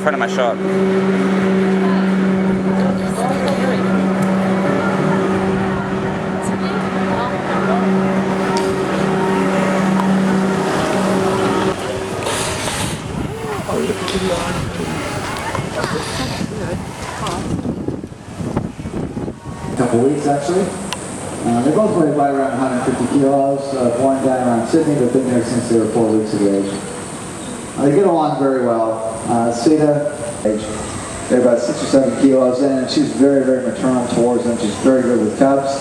front of my shop. A couple weeks actually. They both weigh right around 150 kilos. Born down around Sydney, but been there since they were 4 weeks of age. They get along very well. Sita, they're about 6 or 7 kilos in, and she's very, very maternal towards them. She's very good with cubs.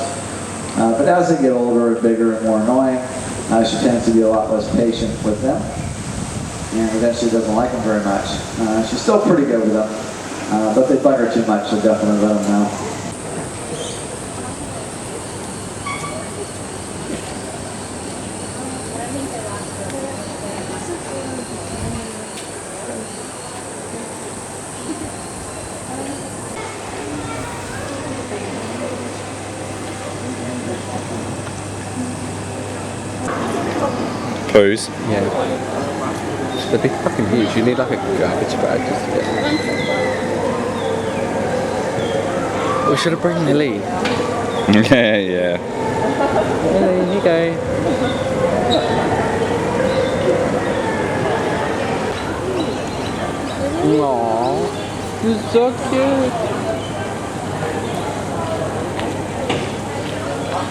But as they get older and bigger and more annoying, she tends to be a lot less patient with them, and eventually doesn't like them very much. She's still pretty good with them, but they bug her too much, so definitely let them know. Booze. Yeah. They'd be fucking huge. You need like a garbage bag just to get them. We should have brought Lily. Yeah. Lily, here you go. Aww. You're so cute.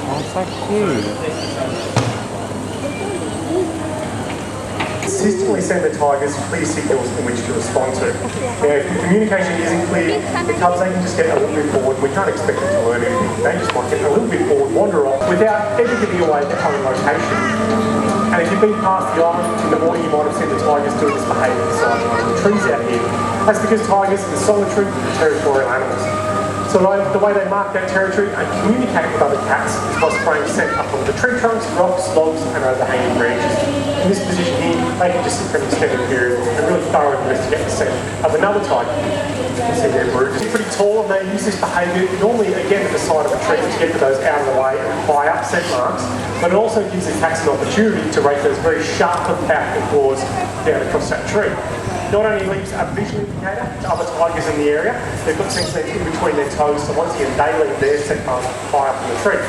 Oh, so cute. Consistently send the tigers clear signals in which to respond to. Now, if the communication isn't clear, the cubs, they can just get a little bit bored. We can't expect them to learn anything. They just might get a little bit bored, wander off, without ever giving away their own location. And if you've been past the island in the morning, you might have seen the tigers doing this behaviour beside the trees out here. That's because tigers are solitary, territorial animals. So the way they mark that territory and communicate with other cats is by spraying scent up on the tree trunks, rocks, logs and overhanging branches. In this position here, they can just sit for an extended period and really thoroughly investigate the scent of another tiger. You can see their brood. It's pretty tall and they use this behaviour normally again at the side of a tree to get to those out of the way and high up scent marks, but it also gives the cats an opportunity to rake those very sharp and powerful claws down across that tree. Not only leaves a visual indicator to other tigers in the area, they've got sensors in between their toes, so once again they leave their scent marks high up in the tree.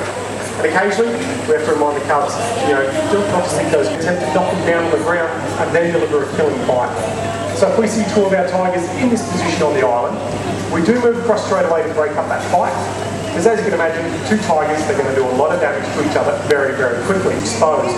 And occasionally, we have to remind the cubs, not to stick those, attempt to knock them down on the ground and then deliver a killing bite. So if we see 2 of our tigers in this position on the island, we do move across straight away to break up that fight. Because as you can imagine, 2 tigers, they're going to do a lot of damage to each other very, very quickly, exposed.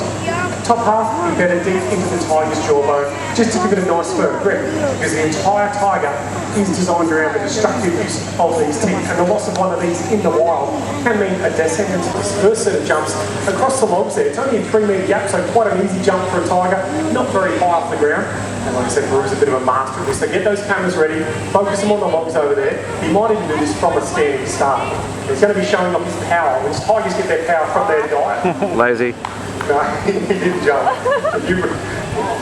Top half embedded deep into the tiger's jawbone, just to give it a nice firm grip, because the entire tiger is designed around the destructive use of these teeth, and the loss of one of these in the wild can mean a death sentence. This first set of jumps across the logs there, it's only a 3-metre gap, so quite an easy jump for a tiger, not very high off the ground. And like I said, Bruce is a bit of a master of this, so get those cameras ready, focus them on the logs over there. He might even do this from a standing start. He's going to be showing off his power, which tigers get their power from their diet. Lazy. No, he didn't jump.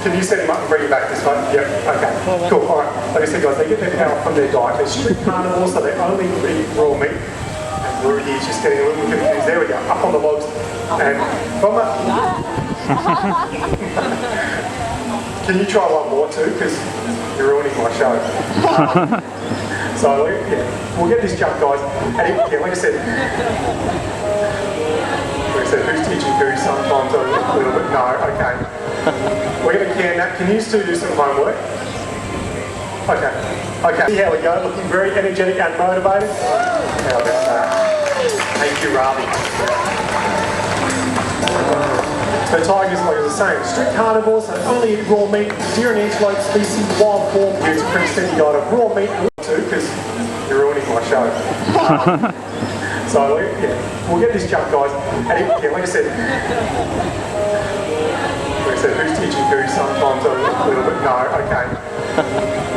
Can you set him up and bring him back this way? Yep, okay. Cool, alright. Like I said guys, they get their power from their diet. They're strict carnivores, so they only eat raw meat. And Rudy's just getting a little confused. There we go, up on the logs. And from a... Can you try one more too? Because you're ruining my show. So, yeah, we'll get this jump, guys. And like I said, who's teaching who sometimes a little bit? No, okay. We're going to can that. Can you still do some homework? Okay. See how we go. Looking very energetic and motivated. How about that? Thank you, Ravi. So tigers, like I was saying, strict carnivores, they only eat raw meat, deer and antelope species, wild boar, use a pretty steady diet of raw meat too, because you're ruining my show. So yeah, we'll get this jump, guys. And like I said, who's teaching who sometimes a little bit? No, okay.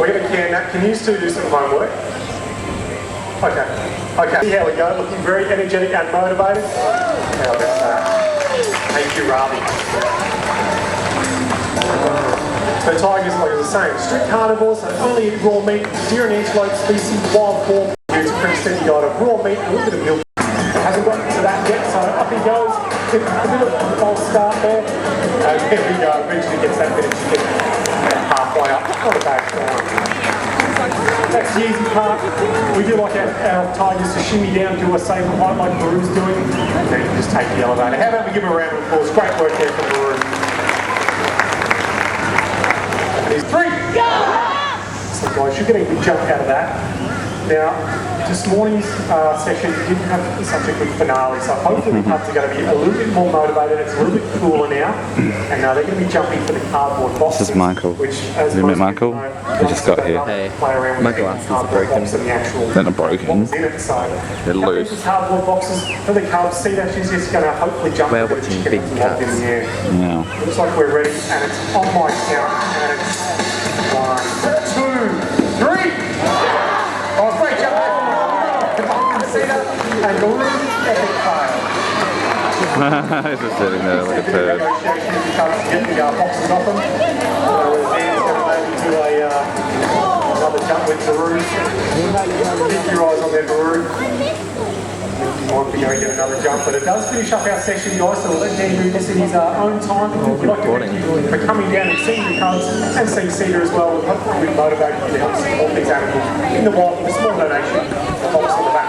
We're going to can that. Can you still do some homework? Okay. See how we go. Looking very energetic and motivated. How about that? Thank you, Ravi. So tigers, like I was saying, strict carnivores, they only eat raw meat, deer and antelope species, wild boar, use a pretty steady diet of raw meat, a little bit of milk. Hasn't got to that yet, so up he goes. A bit of a false start there. And there we go, eventually gets that bit of chicken halfway up. Not a bad start. That's the easy part. We do like our tigers to shimmy down to a safe height like Baru's doing. Then you can just take the elevator. How about we give him a round of applause? Great work there from Baru. And he's 3. So guys, you're getting a good jump out of that. Now, this morning's session didn't have such a good finale, so hopefully the cubs are going to be a little bit more motivated. It's a little bit cooler now, and they're going to be jumping for the cardboard boxes. This is Michael. Which, Have you met Michael? He just got here. Hey. Play around with Michael the asked if cardboard it's broken. box and the actual They're not broken. what was in it. So, They're loose. The cardboard boxes for the cubs. See that she's just going to hopefully jump We're into the watching chicken big locked in cats. the air. Yeah. Looks like we're ready, and it's on my count, and it's 1, 2, 3. Oh, great jump! And Baru epic fail. He's just sitting there like a Bit of turd. negotiation with the cubs to get the boxes off them. Dan's going to maybe do another jump with Baru. Keep your eyes on there, Baru. He might be going to get another jump, but it does finish up our session, guys, so we'll let Dan do this in his own time. We'd like to thank you for coming down and seeing the cubs and seeing Cedar as well. Hopefully we've motivated you to help support these animals in the wild with a small donation. The box on the back.